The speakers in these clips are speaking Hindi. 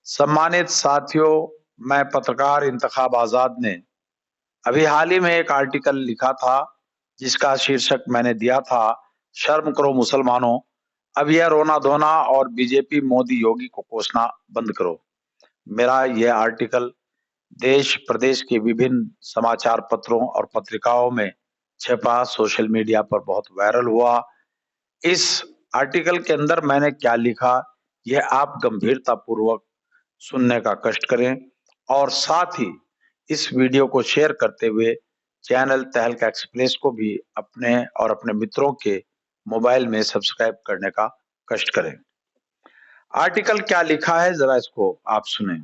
सम्मानित साथियों, मैं पत्रकार इंतखाब आजाद ने अभी हाल ही में एक आर्टिकल लिखा था जिसका शीर्षक मैंने दिया था, शर्म करो मुसलमानों, अब यह रोना धोना और बीजेपी मोदी योगी को कोसना बंद करो। मेरा यह आर्टिकल देश प्रदेश के विभिन्न समाचार पत्रों और पत्रिकाओं में छपा, सोशल मीडिया पर बहुत वायरल हुआ। इस आर्टिकल के अंदर मैंने क्या लिखा, यह आप गंभीरता पूर्वक सुनने का कष्ट करें और साथ ही इस वीडियो को शेयर करते हुए चैनल तहलका एक्सप्रेस को भी अपने और अपने मित्रों के मोबाइल में सब्सक्राइब करने का कष्ट करें। आर्टिकल क्या लिखा है, जरा इसको आप सुने।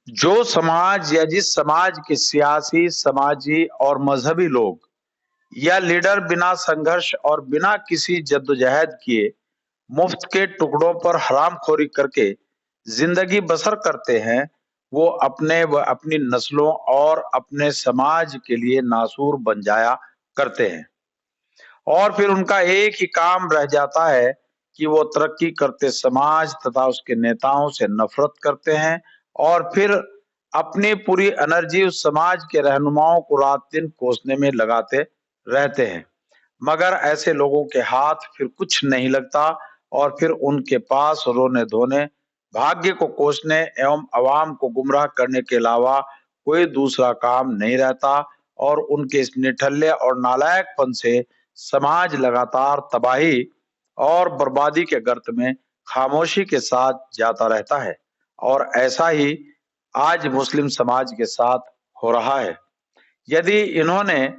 जो समाज या जिस समाज के सियासी, समाजी और मजहबी लोग या लीडर बिना संघर्ष और बिना किसी जद्दोजहद किए मुफ्त के टुकड़ों पर हरामखोरी करके जिंदगी बसर करते हैं, वो अपने व अपनी नस्लों और अपने समाज के लिए नासूर बन जाया करते हैं और फिर उनका एक ही काम रह जाता है कि वो तरक्की करते समाज तथा उसके नेताओं से नफरत करते हैं और फिर अपनी पूरी एनर्जी उस समाज के रहनुमाओं को रात दिन कोसने में लगाते रहते हैं। मगर ऐसे लोगों के हाथ फिर कुछ नहीं लगता और फिर उनके पास रोने धोने, भाग्य को कोसने एवं अवाम को गुमराह करने के अलावा कोई दूसरा काम नहीं रहता और उनके इस निठल्ले और नालायकपन से समाज लगातार तबाही और बर्बादी के गर्त में खामोशी के साथ जाता रहता है और ऐसा ही आज मुस्लिम समाज के साथ हो रहा है। यदि इन्होंने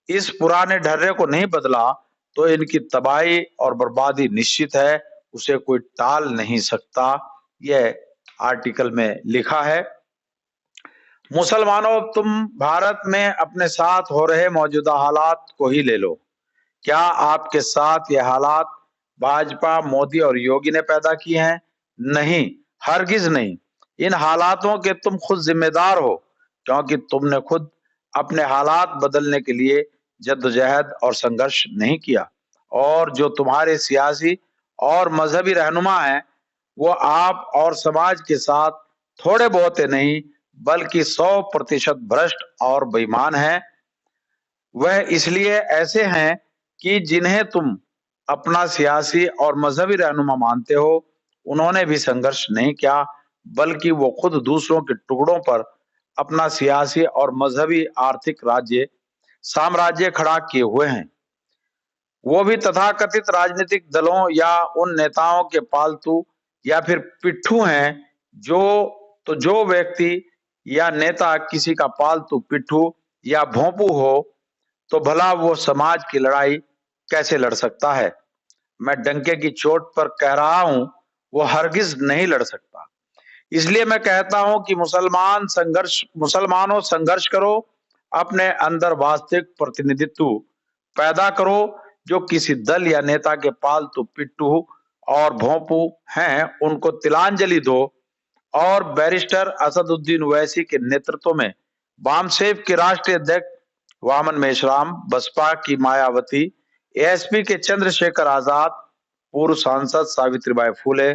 इस पुराने ढर्रे को नहीं बदला तो इनकी तबाही और बर्बादी निश्चित है, उसे कोई टाल नहीं सकता। यह आर्टिकल में लिखा है। मुसलमानों, तुम भारत में अपने साथ हो रहे मौजूदा हालात को ही ले लो। क्या आपके साथ ये हालात भाजपा, मोदी और योगी ने पैदा किए हैं? नहीं, हरगिज नहीं। इन हालातों के तुम खुद जिम्मेदार हो क्योंकि तुमने खुद अपने हालात बदलने के लिए जद्दोजहद और संघर्ष नहीं किया और जो तुम्हारे सियासी और मजहबी रहनुमा हैं वो आप और समाज के साथ थोड़े बहुते नहीं बल्कि 100% भ्रष्ट और बेईमान हैं। वह इसलिए ऐसे हैं कि जिन्हें तुम अपना सियासी और मजहबी रहनुमा मानते हो उन्होंने भी संघर्ष नहीं किया बल्कि वो खुद दूसरों के टुकड़ों पर अपना सियासी और मजहबी आर्थिक साम्राज्य खड़ा किए हुए हैं। वो भी तथाकथित राजनीतिक दलों या उन नेताओं के पालतू या फिर पिट्ठू हैं। जो व्यक्ति या नेता किसी का पालतू पिट्ठू या भोंपू हो तो भला वो समाज की लड़ाई कैसे लड़ सकता है? मैं डंके की चोट पर कह रहा हूं, वो हरगिज नहीं लड़ सकता। इसलिए मैं कहता हूं कि मुसलमानों संघर्ष करो, अपने अंदर वास्तविक प्रतिनिधित्व पैदा करो। जो किसी दल या नेता के पालतू पिट्ठू और भोंपू हैं उनको तिलांजलि दो और बैरिस्टर असदुद्दीन ओवैसी के नेतृत्व में वामसेव के राष्ट्रीय अध्यक्ष वामन मेश्राम, बसपा की मायावती, एएसपी के चंद्रशेखर आजाद, पूर्व सांसद सावित्रीबाई फूले,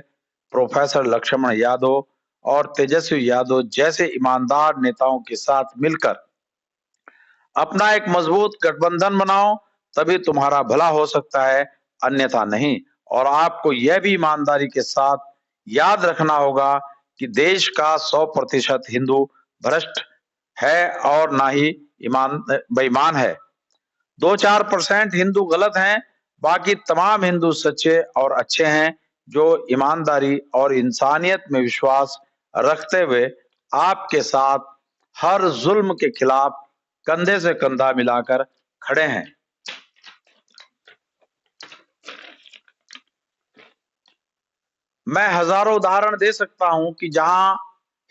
प्रोफेसर लक्ष्मण यादव और तेजस्वी यादव जैसे ईमानदार नेताओं के साथ मिलकर अपना एक मजबूत गठबंधन बनाओ, तभी तुम्हारा भला हो सकता है, अन्यथा नहीं। और आपको यह भी ईमानदारी के साथ याद रखना होगा कि देश का 100% हिंदू भ्रष्ट है और ना ही बेईमान है। 2-4% हिंदू गलत हैं, बाकी तमाम हिंदू सच्चे और अच्छे हैं जो ईमानदारी और इंसानियत में विश्वास रखते हुए आपके साथ हर जुल्म के खिलाफ कंधे से कंधा मिलाकर खड़े हैं। मैं हजारों उदाहरण दे सकता हूं कि जहां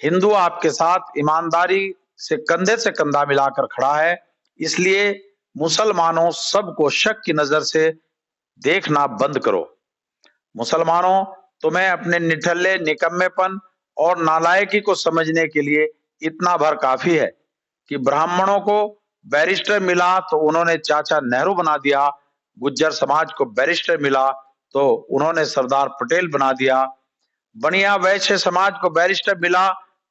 हिंदू आपके साथ ईमानदारी से कंधा मिलाकर खड़ा है। इसलिए मुसलमानों, सबको शक की नजर से देखना बंद करो। मुसलमानों, तुम्हें अपने निठल्ले, निकम्मेपन और नालायकी को समझने के लिए इतना भर काफी है कि ब्राह्मणों को बैरिस्टर मिला तो उन्होंने चाचा नेहरू बना दिया, गुज्जर समाज को बैरिस्टर मिला तो उन्होंने सरदार पटेल बना दिया। बनिया वैश्य समाज को बैरिस्टर मिला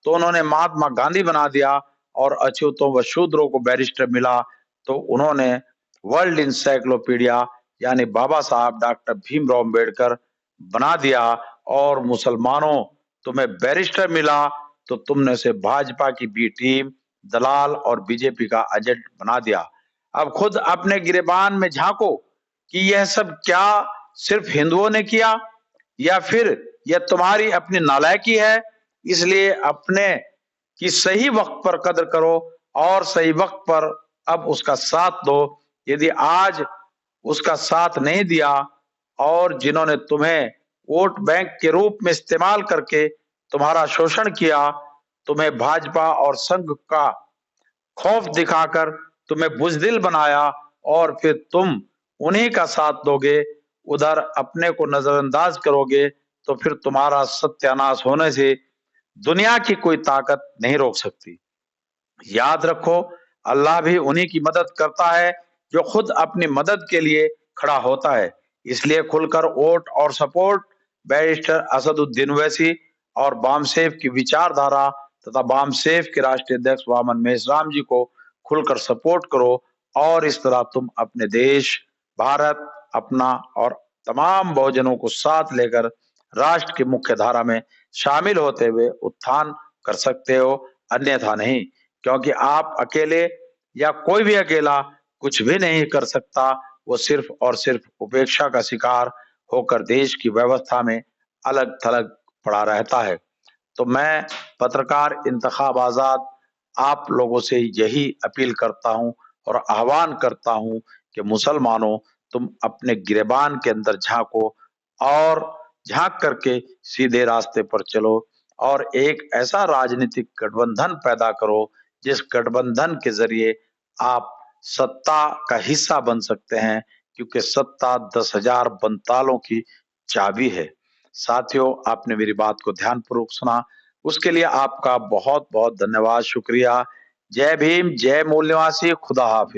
तो उन्होंने महात्मा गांधी बना दिया, और अछूतों व शूद्रों को बैरिस्टर मिला तो उन्होंने वर्ल्ड इंसाइक्लोपीडिया यानी बाबा साहब डॉक्टर भीमराव अम्बेडकर बना दिया। और मुसलमानों, तुम्हें बैरिस्टर मिला तो तुमने उसे भाजपा की बी टीम, दलाल और बीजेपी का एजेंट बना दिया। अब खुद अपने गिरेबान में झांको कि यह सब क्या सिर्फ हिंदुओं ने किया, या फिर यह तुम्हारी अपनी नालायकी है। इसलिए अपने की सही वक्त पर कदर करो और सही वक्त पर अब उसका साथ दो। यदि आज उसका साथ नहीं दिया और जिन्होंने तुम्हें वोट बैंक के रूप में इस्तेमाल करके तुम्हारा शोषण किया, तुम्हें भाजपा और संघ का खौफ दिखाकर तुम्हें बुजदिल बनाया, और फिर तुम उन्हीं का साथ दोगे, उधर अपने को नजरअंदाज करोगे, तो फिर तुम्हारा सत्यानाश होने से दुनिया की कोई ताकत नहीं रोक सकती। याद रखो, अल्लाह भी उन्हीं की मदद करता है जो खुद अपनी मदद के लिए खड़ा होता है। इसलिए खुलकर वोट और सपोर्ट बैरिस्टर असदुद्दीन ओवैसी और बामसेफ की विचारधारा तथा बामसेफ के राष्ट्रीय अध्यक्ष वामन मेश्राम जी को खुलकर सपोर्ट करो, और इस तरह तुम अपने देश, भारत, अपना और तमाम बहुजनों को साथ लेकर राष्ट्र की मुख्य धारा में शामिल होते हुए उत्थान कर सकते हो, अन्यथा नहीं। क्योंकि आप अकेले या कोई भी अकेला कुछ भी नहीं कर सकता, वो सिर्फ और सिर्फ उपेक्षा का शिकार होकर देश की व्यवस्था में अलग थलग पड़ा रहता है। तो मैं पत्रकार इंतखाब आजाद आप लोगों से यही अपील करता हूं और आह्वान करता हूं कि मुसलमानों, तुम अपने गिरेबान के अंदर झांको और झांक करके सीधे रास्ते पर चलो, और एक ऐसा राजनीतिक गठबंधन पैदा करो जिस गठबंधन के जरिए आप सत्ता का हिस्सा बन सकते हैं, क्योंकि सत्ता 10,000 बनतालों की चाबी है। साथियों, आपने मेरी बात को ध्यानपूर्वक सुना, उसके लिए आपका बहुत बहुत धन्यवाद, शुक्रिया। जय भीम, जय मूल निवासी, खुदा हाफिज।